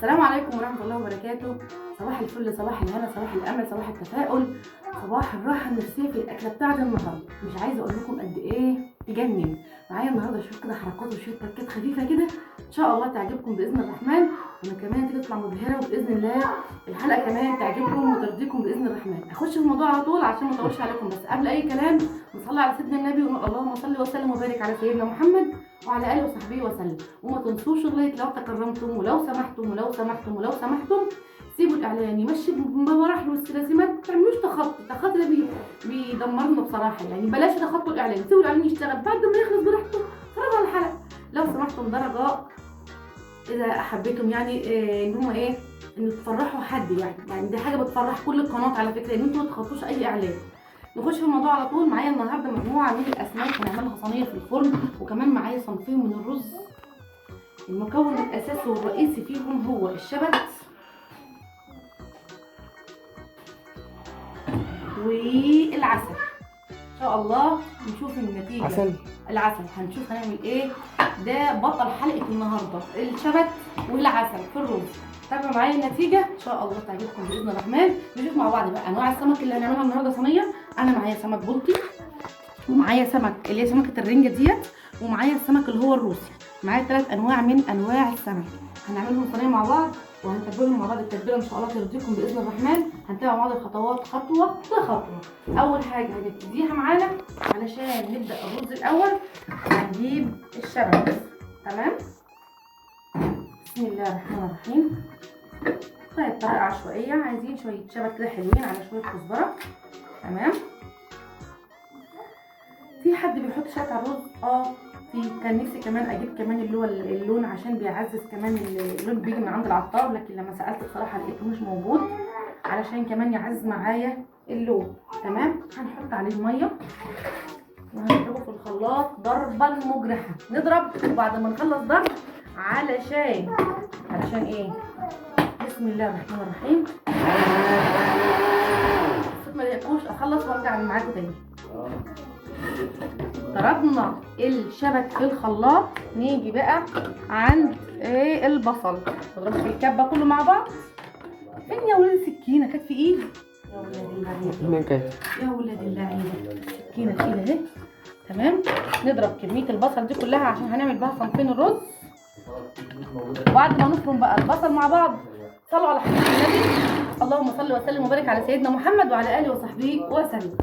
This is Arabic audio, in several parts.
السلام عليكم ورحمة الله وبركاته. صباح الفل، صباح الهنا، صباح الأمل، صباح التفاؤل، صباح الراحة النفسية في الأكلة بتاعت النهاردة. مش عايزة أقول لكم قد إيه تجنن معايا النهاردة. شوف كده حركات وشوية تركات خفيفة كده إن شاء الله تعجبكم بإذن الرحمن، وأنا كمان تطلع مبهرة وبإذن الله الحلقة كمان تعجبكم وترضيكم بإذن الرحمن. أخش في الموضوع على طول عشان ما أطولش عليكم، بس قبل أي كلام نصلي على سيدنا النبي ونقول اللهم صل وسلم وبارك على سيدنا محمد وعلى اله وصحبه وسلم. وما تنسوش اللايك لو تكرمتم، ولو سمحتم سيبوا الاعلان يمشي بمراحل والسلاسل، ما تعملوش تخطي ده بيدمرنا بصراحه. يعني بلاش تخطوا الاعلان، سيبوا الاعلان يشتغل بعد ما يخلص براحته. اتفرجوا على الحلقه لو سمحتم، ده رجاء اذا حبيتم يعني ان هم ان تفرحوا حد. يعني دي حاجه بتفرح كل القنوات على فكره، ان انتوا ما تخطوش اي اعلان. نخش في الموضوع على طول. معايا النهارده مجموعه من الاسماك هنعملها صينيه في الفرن، وكمان معايا صنفين من الرز. المكون الاساسي والرئيسي فيهم هو الشبت والعسل. ان شاء الله نشوف النتيجه. العسل هنشوف هنعمل ايه. ده بطل حلقه النهارده، الشبت والعسل في الرز. تابعوا معايا النتيجه ان شاء الله تعجبكم باذن الرحمن. نشوف مع بعض بقى انواع السمك اللي هنعملها النهارده صينيه. انا معايا سمك بلطي، ومعايا سمك اللي هي سمكه الرنجه ديت، ومعايا السمك اللي هو الروسي. معايا 3 انواع من انواع السمك هنعملهم صينيه مع بعض، وهنتبلهم مع بعض التتبيله ان شاء الله ترضيكم باذن الرحمن. هنتابع مع بعض الخطوات خطوه بخطوه. اول حاجه هنبتديها معانا علشان نبدا الرز الاول. هنجيب الشبت. تمام، بسم الله الرحمن الرحيم. طيب طريقه عشوائيه، عايزين شويه شبت كده حلوين على شويه كزبره. تمام. في حد بيحط شويه على الرز؟ في. كان نفسي كمان اجيب كمان اللي هو اللون عشان بيعزز كمان. اللون بيجي من عند العطار، لكن لما سالت بصراحه لقيته مش موجود، علشان كمان يعزز معايا اللون. تمام. هنحط عليه ميه وهنضربه في الخلاط ضربا مجرحه. نضرب وبعد ما نخلص ضرب علشان ايه؟ بسم الله الرحمن الرحيم. الصوت ما يضايقكوش، اخلص وارجع معاكم تاني. ضربنا الشبت في الخلاط، نيجي بقى عند البصل. نضربه في الكبه كله مع بعض. فين يا ولاد السكينه؟ كانت في ايدي يا ولاد اللعيبه، يا ولاد اللعيبه. السكينه في ايدي اهي. تمام. نضرب كميه البصل دي كلها عشان هنعمل بها صنفين الرز. وبعد ما نفرم بقى البصل مع بعض، صلوا على حبيب النبي. اللهم صل وسلم وبارك على سيدنا محمد وعلى اله وصحبه وسلم.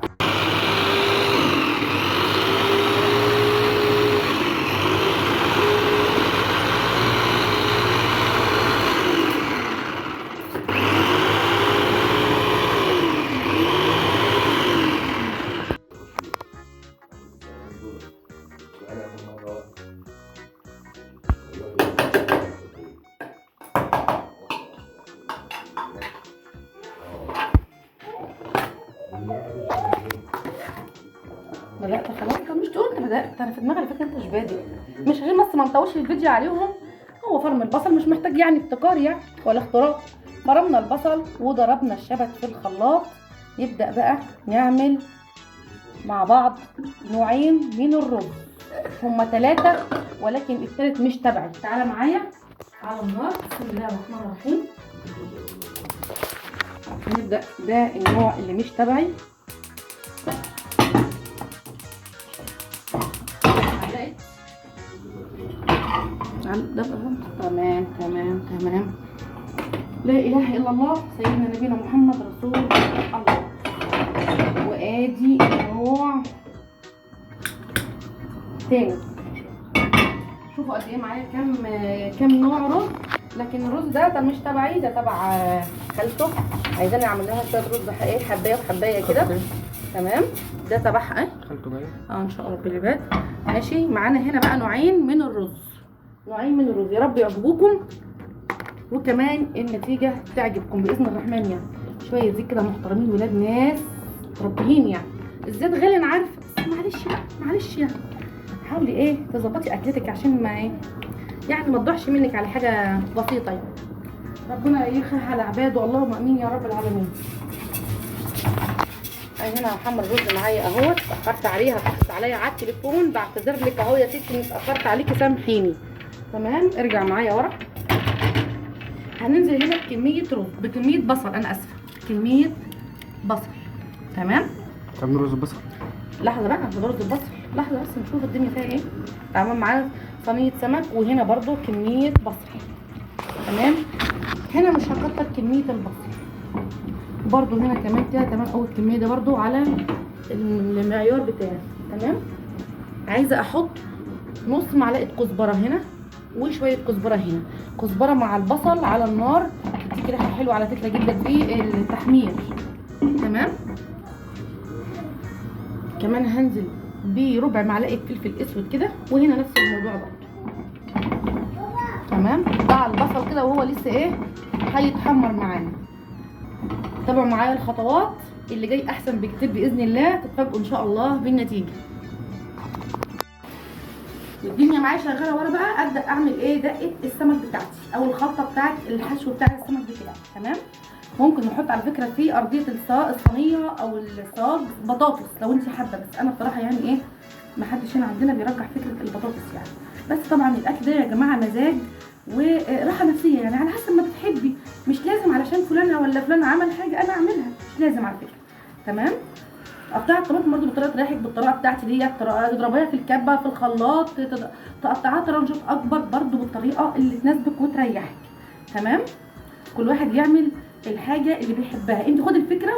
بدأت خلاص. مش تقول انت بدأت، انا في دماغي على فكره انت مش بادئ. مش عشان بس ما نطولش الفيديو عليهم. هو فرم البصل مش محتاج يعني ابتكار يعني ولا اختراع. فرمنا البصل وضربنا الشبت في الخلاط. نبدأ بقى نعمل مع بعض نوعين من الرز. هما 3 ولكن الثالث مش تبعي. تعالى معايا على النار. بسم الله الرحمن الرحيم. نبدأ ده النوع اللي مش تبعي. تمام تمام تمام. لا اله الا الله سيدنا نبينا محمد رسول الله. وادي نوع تاني. شوفوا قد ايه معايا كام نوع رز. لكن الرز ده مش تبعي، ده تبع خالته. عايزاني اعمل لها شويه رز حبايه وحبايه كده. تمام. ده تبعها خالته جايه ان شاء الله بالعباد. ماشي. معانا هنا بقى نوعين من الرز. يا رب يعجبوكم، وكمان النتيجه تعجبكم باذن الرحمن. يعني شويه زيت كده محترمين، ولاد ناس ربيين. يعني الزيت غالي انا عارفه، بس معلش يعني حاولي تظبطي اكلتك عشان ما يعني ما تضيعش منك على حاجه بسيطه. يعني ربنا يخليها على عباده، اللهم امين يا رب العالمين. هنا هحمر الرز معايا اهوت. اتاخرت عليا على التليفون، بعتذر لك اهو يا ستي اني اتاخرت عليكي، سامحيني. تمام. ارجع معايا ورا. هننزل هنا بكميه رز، بكميه بصل، انا اسفه، كميه بصل. تمام. تعمل رز بصل. لحظه بقى، ده رز البصل، لحظه بس نشوف الدنيا فيها ايه. تعمل معانا صينيه سمك، وهنا برضو كميه بصل. تمام. هنا مش هكتر كميه البصل، برضو هنا كمان كده تمام. اول كميه ده برضو على المعيار بتاعي. تمام. عايزه احط نص معلقه كزبره هنا، وشويه كزبره هنا. كزبره مع البصل على النار بتديك ريحه حلوه على فكره جدا في التحمير. تمام. كمان هنزل بربع معلقه فلفل اسود كده، وهنا نفس الموضوع برضه. تمام. مع البصل كده وهو لسه ايه هيتحمر معانا. تابعوا معايا الخطوات، اللي جاي احسن بكتير باذن الله، تتفاجئوا ان شاء الله بالنتيجه. الدنيا معايا شغاله ورا بقى، ابدا اعمل ايه؟ دقه السمك بتاعتي او الخلطه بتاعت الحشو بتاع السمك بتاعي. تمام. ممكن نحط على فكره في ارضيه الصينيه او الصاج بطاطس لو انت حابه، بس انا بصراحه يعني ايه، محدش هنا عندنا بيرجح فكره البطاطس يعني. بس طبعا الاكل ده يا جماعه مزاج وراحه نفسيه، يعني على حسب ما بتحبي، مش لازم علشان فلانه ولا فلان عمل حاجه انا اعملها، مش لازم على فكره. تمام. قطعي الطماطم برده بطريقه تريحك، بالطريقه بتاعتي ديت، تضربيها في الكبه في الخلاط، تقطعيها طرنشات اكبر برده بالطريقه اللي تناسبك وتريحك. تمام. كل واحد يعمل الحاجه اللي بيحبها، انت خدي الفكره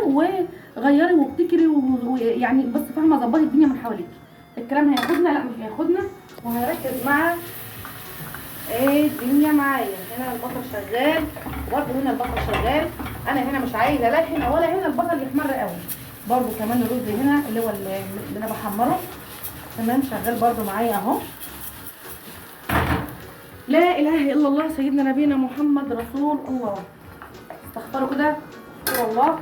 وغيري وابتكري ويعني بس فاهمه ظبطي الدنيا من حواليك. الكلام هياخدنا، لا مش هياخدنا، وهركز مع ايه الدنيا معايا. هنا البصل شغال، وبرده هنا البصل شغال. انا هنا مش عايزه لا هنا ولا هنا البصل يحمر قوي. برده كمان الرز هنا اللي هو اللي انا بحمره تمام شغال برده معايا اهو. لا اله الا الله سيدنا نبينا محمد رسول الله. استغفروا كده رسول الله.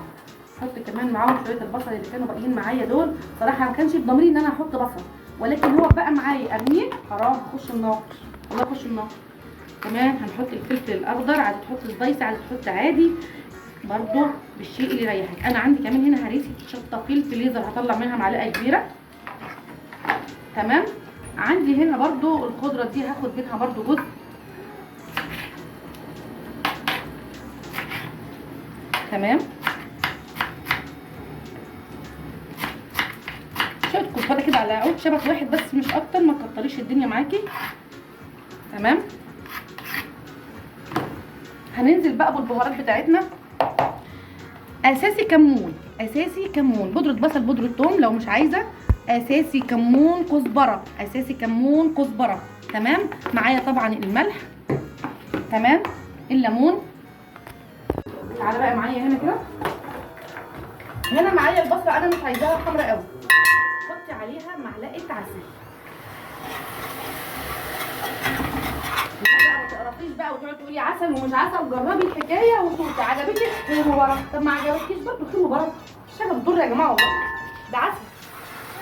احط كمان معاهم شويه البصل اللي كانوا باقيين معايا دول. صراحه ما كانش بضميري ان انا احط بصل، ولكن هو بقى معايا ارميه حرام اخش النار، والله اخش النار. كمان هنحط الفلفل الاخضر، عايزه تحط سبايسي عايزه تحط عادي برضو بالشيء اللي يريحك. انا عندي كمان هنا هريسه شطه في الفريزر، هطلع منها معلقه كبيره. تمام. عندي هنا برضو الخضره دي هاخد منها برضو جزء. تمام. شويه كزبره كده على عود شبك واحد بس مش اكتر، ما تكتريش الدنيا معاكي. تمام. هننزل بقى بالبهارات بتاعتنا. اساسي كمون، اساسي كمون، بودره بصل، بودره ثوم لو مش عايزه، اساسي كمون، كزبره، اساسي كمون، كزبره. تمام. معايا طبعا الملح. تمام. الليمون. تعالى بقى معايا هنا كده. هنا معايا البصله انا مش عايزاها حمراء قوي، حطي عليها معلقه عسل. ما تقرفيش بقى وتقعدي تقولي عسل ومش عسل، جربي الحكايه وشوفي عجبتك خير وبركه، طب ما عجبتكيش برضه خير وبركه، مش حاجه بتضر يا جماعه والله، ده عسل.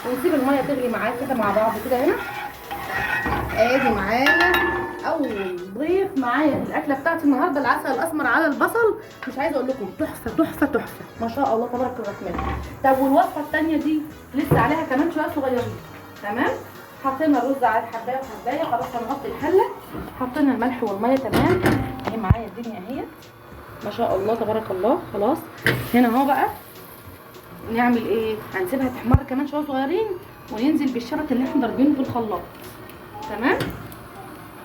ونسيب الميه تغلي معايا كده مع بعض كده. هنا ادي معايا اول ضيف معايا في الاكله بتاعتي النهارده، العسل الاسمر على البصل. مش عايزه اقول لكم تحفه تحفه تحفه ما شاء الله تبارك الرحمن. طب والوصفه الثانيه دي لسه عليها كمان شويه صغيرين. تمام. حطينا الرز على حبايه وحبايه، خلاص هنغطي الحله، حطينا الملح والميه. تمام. اهي معايا الدنيا اهي ما شاء الله تبارك الله. خلاص هنا اهو بقى نعمل ايه؟ هنسيبها تحمر كمان شويه صغيرين، وننزل بالشبت اللي احنا ضاربينه في الخلاط. تمام.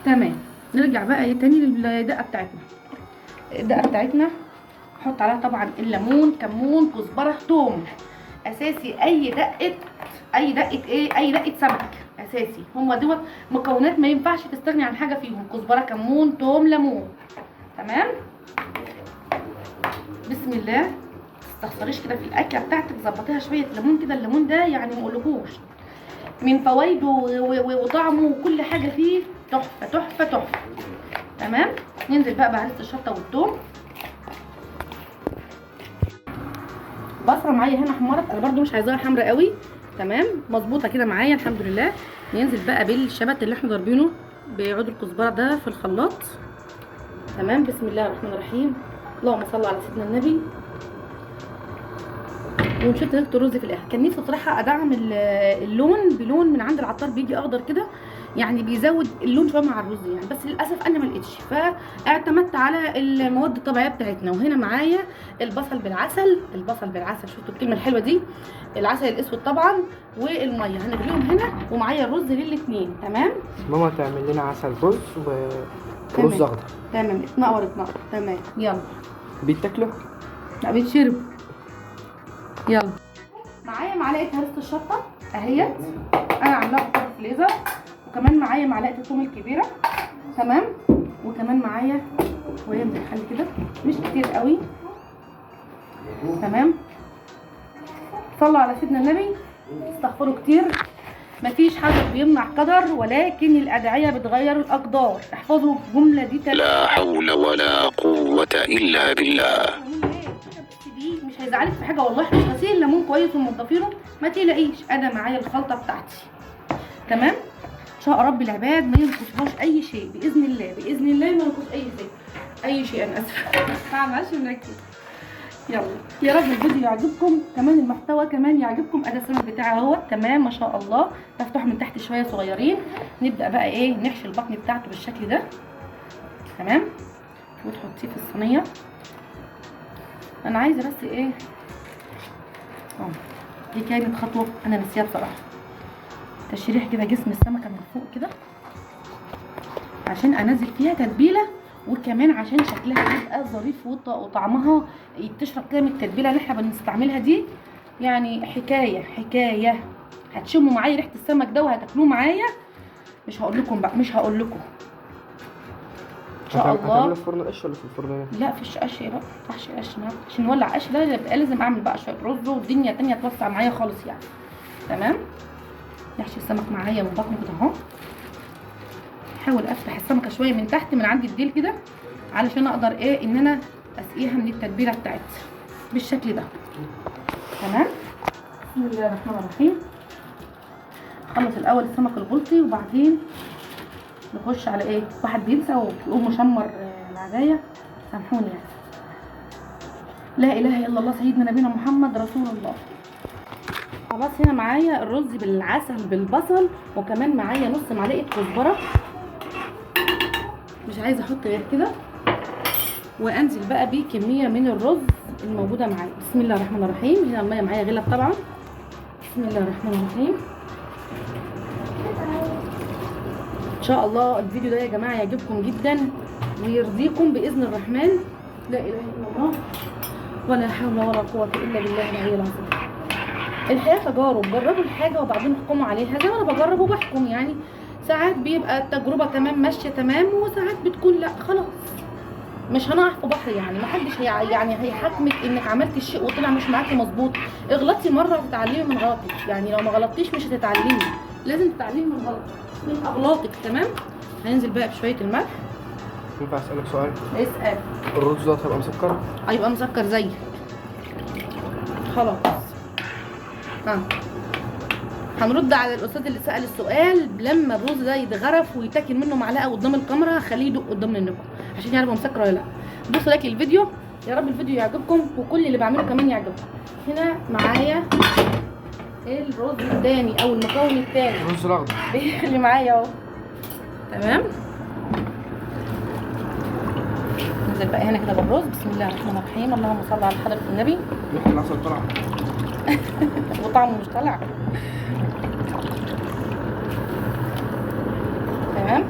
تمام. نرجع بقى ايه تاني للدقه بتاعتنا. الدقه بتاعتنا نحط عليها طبعا الليمون، كمون، كزبره، ثوم. اساسي اي دقه ايه، اي دقه سمك اساسي، هم دوت مكونات ما ينفعش تستغني عن حاجه فيهم، كزبره، كمون، ثوم، ليمون. تمام. بسم الله. تستخسريش كده في الاكله بتاعتك، ظبطيها شويه ليمون كده. الليمون ده يعني ما اقولكوش من فوائده وطعمه وكل حاجه فيه تحفه تحفه تحفه. تمام. ننزل بقى بهرسه الشطه والثوم. بصره معايا هنا حمرت، انا برده مش عايزاها حمرا قوي. تمام. مظبوطه كده معايا الحمد لله. ننزل بقى بالشبت اللي احنا ضاربينه بعود الكزبره ده في الخلاط. تمام. بسم الله الرحمن الرحيم. اللهم صل على سيدنا النبي. ونشوف نكت الرز في الاخر. كان نفسي بصراحه ادعم اللون بلون من عند العطار بيجي اخضر كده، يعني بيزود اللون شويه مع الرز يعني، بس للاسف انا ما لقيتش، فاعتمدت على المواد الطبيعيه بتاعتنا. وهنا معايا البصل بالعسل، البصل بالعسل، شفتوا الكلمه الحلوه دي، العسل الاسود طبعا، والميه هنغليهم هنا، ومعايا الرز للاثنين. تمام. ماما تعمل لنا عسل رز ورز اخضر. تمام، اتنقر. تمام، يلا. بيتاكلوا؟ لا، بيتشرب. يلا. معايا معلقه هرسه الشطه اهيت، انا عاملاها في الفريزر. وكمان معايا معلقه الثوم الكبيره. تمام. وكمان معايا شويه من الخل كده، مش كتير قوي. تمام. صلوا على سيدنا النبي، استغفروا كتير. مفيش حاجه بيمنع قدر، ولكن الادعيه بتغير الاقدار. احفظوا الجمله دي لا حول ولا قوه الا بالله. مش هيزعلك في حاجه والله، احنا غسيل الليمون كويس ومنضفينه، ما تقلقيش. انا معايا الخلطه بتاعتي. تمام. ان شاء رب العباد ما ينقصهاش اي شيء باذن الله، باذن الله ما ينقص اي شيء. انا اسفه معلش بنركز. يلا يا رب الفيديو يعجبكم، كمان المحتوى كمان يعجبكم. ادي السمك بتاعي اهو، تمام ما شاء الله، مفتوح من تحت شويه صغيرين. نبدا بقى ايه، نحشي البطن بتاعته بالشكل ده. تمام. وتحطيه في الصينيه. انا عايزه بس ايه، دي كانت خطوه انا نسيها بصراحه، تشريح كده جسم السمكه من فوق كده، عشان انزل فيها تتبيله، وكمان عشان شكلها يبقى ظريف وطعمها تشرب كده من التتبيله اللي احنا بنستعملها دي. يعني حكايه هتشموا معايا ريحه السمك ده وهتاكلوه معايا. مش هقول لكم بقى، مش هقول لكم ان شاء الله. هتعملوا في فرن قش ولا في الفرن؟ لا، فيش قش بقى، محشي قش. عشان نولع قش ده يبقى لازم اعمل بقى شويه رز، والدنيا تانية توسع معايا خالص يعني. تمام. نحشي السمك معايا من بطنه كده اهو. احاول افتح السمكه شويه من تحت من عند الديل كده، علشان اقدر ايه ان انا اسقيها من التتبيله بتاعتها بالشكل ده. تمام. بسم الله الرحمن الرحيم. خلص الاول السمك البلطي، وبعدين نخش على ايه، واحد بينسى ويقوم مشمر العجايه، سامحوني يعني. لا اله الا الله سيدنا نبينا محمد رسول الله. خلاص هنا معايا الرز بالعسل بالبصل، وكمان معايا نص معلقه كزبره، مش عايزه احط غير كده. وانزل بقى بكميه من الرز الموجوده معايا. بسم الله الرحمن الرحيم. هنا الميه معايا غلت طبعا. بسم الله الرحمن الرحيم. ان شاء الله الفيديو ده يا جماعه يعجبكم جدا ويرضيكم باذن الرحمن. لا اله الا الله ولا حول ولا قوه الا بالله العلي العظيم. الحياه تجارب، جربوا الحاجه وبعدين احكموا عليها زي ما انا بجرب وبحكم يعني. ساعات بيبقى التجربه تمام ماشيه تمام، وساعات بتكون لا خلاص. مش هنقع في بحر يعني، محدش يعني هيحاكمك انك عملتي الشيء وطلع مش معاكي مظبوط. اغلطتي مره تتعلمي من غلطك، يعني لو ما غلطتيش مش هتتعلمي، لازم تتعلمي من غلطك من اغلاطك. تمام. هننزل بقى بشويه الملح. ينفع اسالك سؤال؟ اسال. الرز ده هيبقى مسكر؟ هيبقى مسكر زي خلاص. هنرد على الاستاذ اللي سال السؤال. لما الرز ده يتغرف ويتاكل منه معلقه قدام الكاميرا، خليه يدق قدام منكم عشان يعرفوا مسكر ولا لا. بصوا لايك الفيديو، يا رب الفيديو يعجبكم وكل اللي بعمله كمان يعجبكم. هنا معايا الرز الثاني او المكون الثاني، الرز الاخضر اللي معايا اهو. تمام. ننزل بقى هنا كده بالرز. بسم الله الرحمن الرحيم. اللهم صل على حضره النبي. ريحه العسل طلع وطعمه مش طالع. تمام.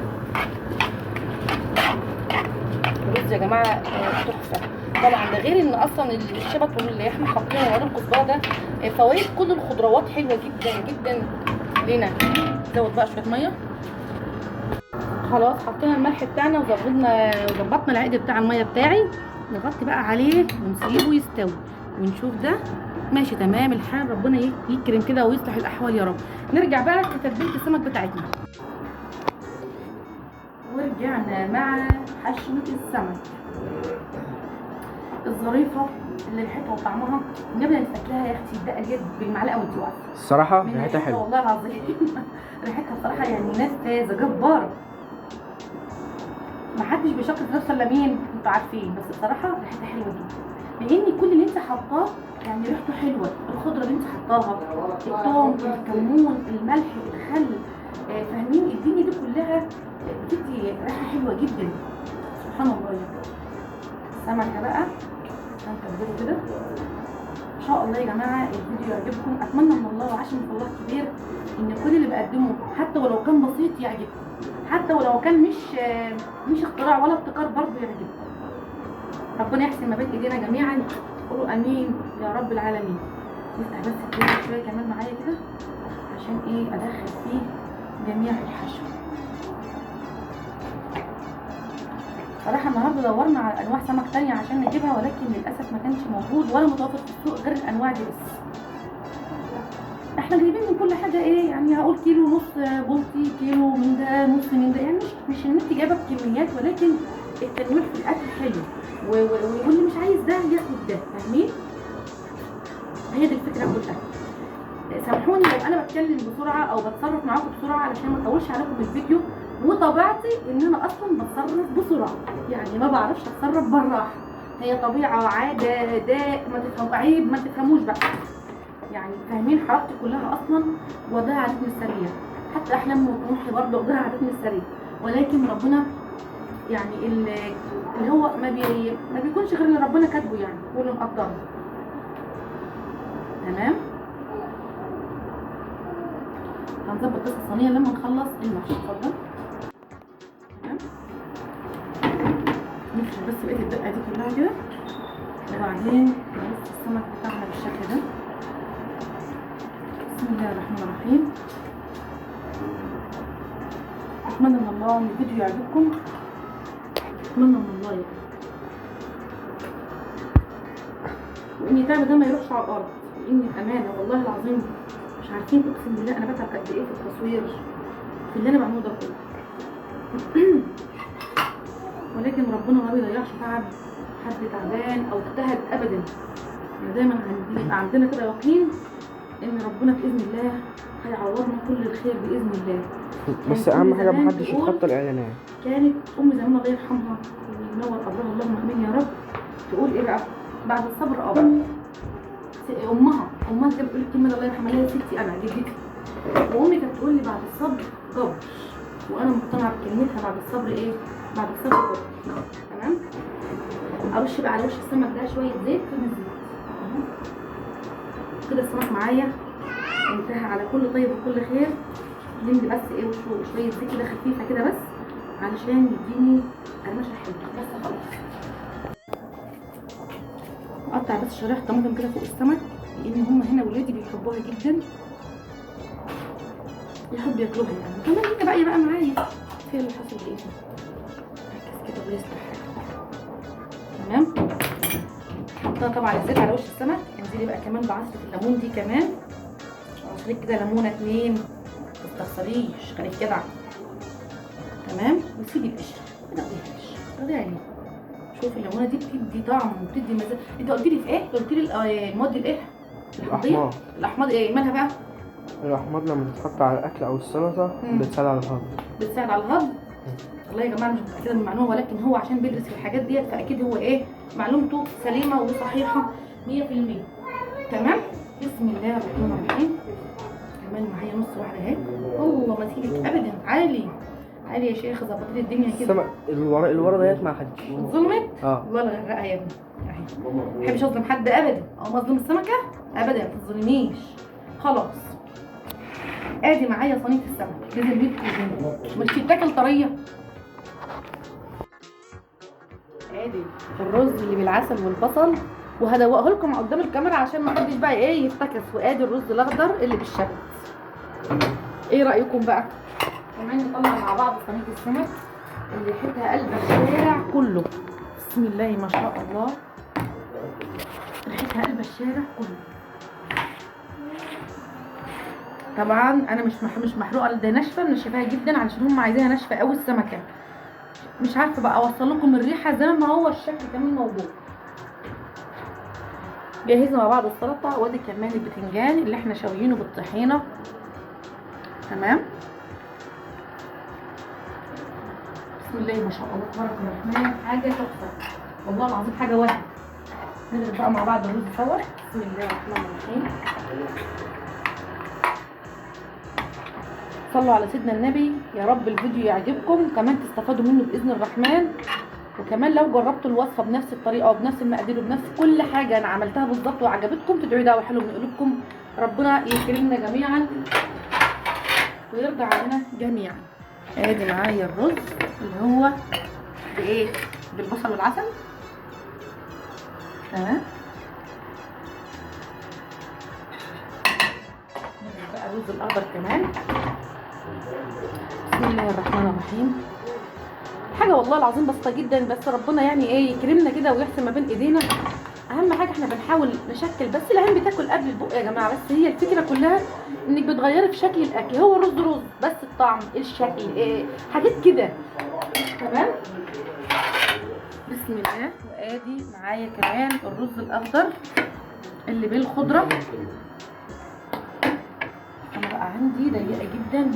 الرز يا جماعه تحفه طبعا، ده غير ان اصلا الشبت اللي احنا حاطينه وعود الكزبره ده فوائد كل الخضروات حلوه جدا جدا لنا. نزود بقى شويه ميه. خلاص حطينا الملح بتاعنا وظبطنا العقد بتاع الميه بتاعي. نغطي بقى عليه ونسيبه يستوي ونشوف ده ماشي تمام الحال. ربنا يكرم كده ويصلح الاحوال يا رب. نرجع بقى لتتبيله السمك بتاعتنا. ورجعنا مع حشوه السمك الظريفه اللي ريحتها وطعمها النبي اللي تاكلها يا اختي الدقه ديت بالمعلقه وانت واقفه. الصراحه ريحتها حلوه والله العظيم. ريحتها بصراحه يعني نفاذه جباره. محدش بيشكر في نفسه الا مين انتوا عارفين، بس بصراحه ريحتها حلوه جدا، لان كل اللي انت حطاه يعني ريحته حلوه. الخضره اللي انت حطاها، الثوم، الكمون، الملح، الخل، فاهمين؟ الدنيا دي كلها بتدي ريحه حلوه جدا، سبحان الله يعني. السمكه بقى هنكبره كده ان شاء الله يا جماعه. الفيديو يعجبكم، اتمنى من الله وعشم من الله كبير ان كل اللي بقدمه حتى ولو كان بسيط يعجبكم، حتى ولو كان مش اختراع ولا ابتكار برضه يعجبكم. ربنا يحسن ما بين ايدينا جميعا، قولوا امين يا رب العالمين. نفتح بس الفيديو شويه كمان معايا كده عشان ايه ادخل فيه جميع الحشو. صراحه النهارده دورنا على انواع سمك تانية عشان نجيبها، ولكن للاسف ما كانش موجود ولا متوفر في السوق غير الانواع دي بس. احنا جايبين من كل حاجه ايه يعني، هقول كيلو ونص بلطي، كيلو من ده، نص من ده، يعني مش ان انت جايبه بكميات، ولكن التنويع في الاكل حلو، واللي مش عايز ده ياخد ده، فاهمين؟ هي دي الفكره كلها. سامحوني لو انا بتكلم بسرعه او بتصرف معاكم بسرعه علشان ما اطولش عليكم الفيديو، وطبيعتي ان انا اصلا بتصرف بسرعه، يعني ما بعرفش اتصرف بالراحه، هي طبيعه عاده ده ما تفهموا عيب ما تفهموش بقى، يعني فاهمين؟ حركتي كلها اصلا وضع عادتنا السريه، حتى احلامي وطموحي برضه وضع عادتنا السريه، ولكن ربنا يعني اللي هو ما بيكونش غير اللي ربنا كاتبه يعني واللي مقدره. تمام. هنظبط بس الصينيه لما نخلص المحشي. اتفضل. تمام. نفرش بس بقيه الدقه دي كلها كده، وبعدين نرص السمك بتاعنا بالشكل ده. بسم الله الرحمن الرحيم. اتمنى من الله ان الفيديو يعجبكم، اتمنى من الله يعني. وان التعب ده ما يروحش على الارض، وان الامانه والله العظيم مش عارفين اقسم بالله انا بتعب قد ايه في التصوير في اللي انا بعمله ده كله. ولكن ربنا ما بيضيعش تعب حد تعبان او اجتهد ابدا، يعني دايما عندنا كده يقين ان ربنا باذن الله هيعوضنا كل الخير باذن الله. بس اهم حاجه محدش يتخطى الاعلانات. كانت ام زمان الله يرحمها وينور قبرها اللهم امين يا رب، تقول ايه بقى بعد الصبر بقى. امها كانت بتقول الكلمه الله يرحمها، هي ستي انا جدتي، وامي كانت تقول لي بعد الصبر جبر، وانا مقتنعه بكلمتها بعد الصبر ايه؟ بعد الصبر جبر. تمام. ارش بقى على وش السمك ده شويه زيت كده. السمك معايا انتهى على كل طيب وكل خير. نملي بس ايه وشه شويه زيت كده خفيفه كده بس علشان يديني قرمشه حلوه بس خلاص. اقطع بس شرايح طماطم كده فوق السمك، لان هم هنا ولادي بيحبوها جدا، يحبوا ياكلوها يعني. كمان انت بقى معايا في اللي حصل بايه ركز كده ويصلح حاجه. تمام. حطينا طبعا الزيت على وش السمك. انزلي بقى كمان بعصره الليمون دي كمان، عصريك كده ليمونه 2، ما تستخسريش، خليك جدع. تمام. وتسيبي القشر كده تاخديها عليه. شوف الليمونه دي بتدي طعم وبتدي مزاج. انت قلت لي في ايه؟ قلت لي المواد الايه؟ الاحماض ايه مالها بقى؟ الاحماض لما تتحط على الاكل او السلطه بتساعد على الهضم. بتساعد على الهضم. والله يا جماعه مش متاكده من المعلومه، ولكن هو عشان بيدرس في الحاجات ديت فاكيد هو ايه معلومته سليمه وصحيحه 100%. تمام. بسم الله الرحمن الرحيم. كمان معايا نص واحده اهي. والله ما تسيبك ابدا. عالي يا شيخ، ظبط لي الدنيا كده. السمك الورا ديت ما حدش ظلمت. والله لا غرقها يا ابني اهي. ما بحبش اظلم حد ابدا، او مظلوم السمكه ابدا، ما تظلميش خلاص. ادي معايا صينيه السمك نزل بيت مش تتاكل طريه. ادي الرز اللي بالعسل والبصل، وهدوقه لكم قدام الكاميرا عشان ما حدش بقى ايه يفتكس. وادي الرز الاخضر اللي بالشبت. ايه رايكم بقى؟ كمان نطلع مع بعض صينيه السمك اللي ريحتها قلب الشارع كله. بسم الله ما شاء الله، ريحتها قلب الشارع كله. طبعا انا مش محروقه، ده ناشفه منشفاها جدا علشان هم عايزينها ناشفه قوي السمكه. مش عارفه بقى اوصل لكم الريحه زي ما هو الشكل كمان موجود. جهزنا مع بعض السلطه، وادي كمان البتنجان اللي احنا شاويينه بالطحينه. تمام. بسم الله ما شاء الله تبارك الرحمن، حاجه تحفه والله العظيم، حاجه وهم. نضرب بقى مع بعض الرز سوا. بسم الله الرحمن الرحيم. صلوا على سيدنا النبي. يا رب الفيديو يعجبكم، كمان تستفادوا منه باذن الرحمن. وكمان لو جربتوا الوصفه بنفس الطريقه وبنفس المقادير وبنفس كل حاجه انا عملتها بالظبط وعجبتكم، تدعوا دعوه حلوه من قلوبكم. ربنا يكرمنا جميعا ويرضى علينا جميعا. ادي معايا الرز اللي هو بايه؟ بالبصل والعسل. تمام. بقى الرز الاخضر كمان. بسم الله الرحمن الرحيم. حاجه والله العظيم بسيطه جدا، بس ربنا يعني ايه يكرمنا كده ويحسن ما بين ايدينا. اهم حاجه احنا بنحاول نشكل، بس العين بتاكل قبل البق يا جماعه. بس هي الفكره كلها انك بتغيري في شكل الاكل. هو الرز رز، بس الطعم، الشكل، إيه حاجات كده. تمام. بسم الله. وادي معايا كمان الرز الاخضر اللي بالخضره. انا بقى عندي ضيقه جدا،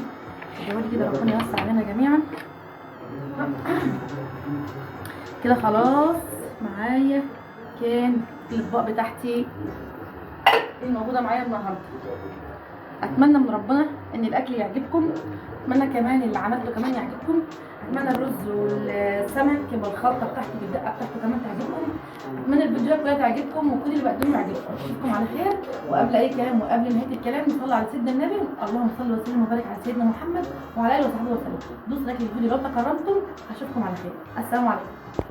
حاولي كده ربنا يوسع علينا جميعا. كده خلاص معايا كان الاطباق بتاعتي الموجوده معايا النهارده. اتمنى من ربنا ان الاكل يعجبكم، اتمنى كمان اللي عملته كمان يعجبكم، اتمنى الرز والسمك بالخلطه بتاعته بالدقه بتاعته كمان تعجبكم، اتمنى الفيديوهات كلها تعجبكم وكل اللي بقدمه يعجبكم. اشوفكم على خير. وقبل اي كلام وقبل نهايه الكلام نصلي على سيدنا النبي. اللهم صل وسلم وبارك على سيدنا محمد وعلى اله وصحبه وسلم. دوسوا لايك للفيديو لو تكرمتم. اشوفكم على خير. السلام عليكم.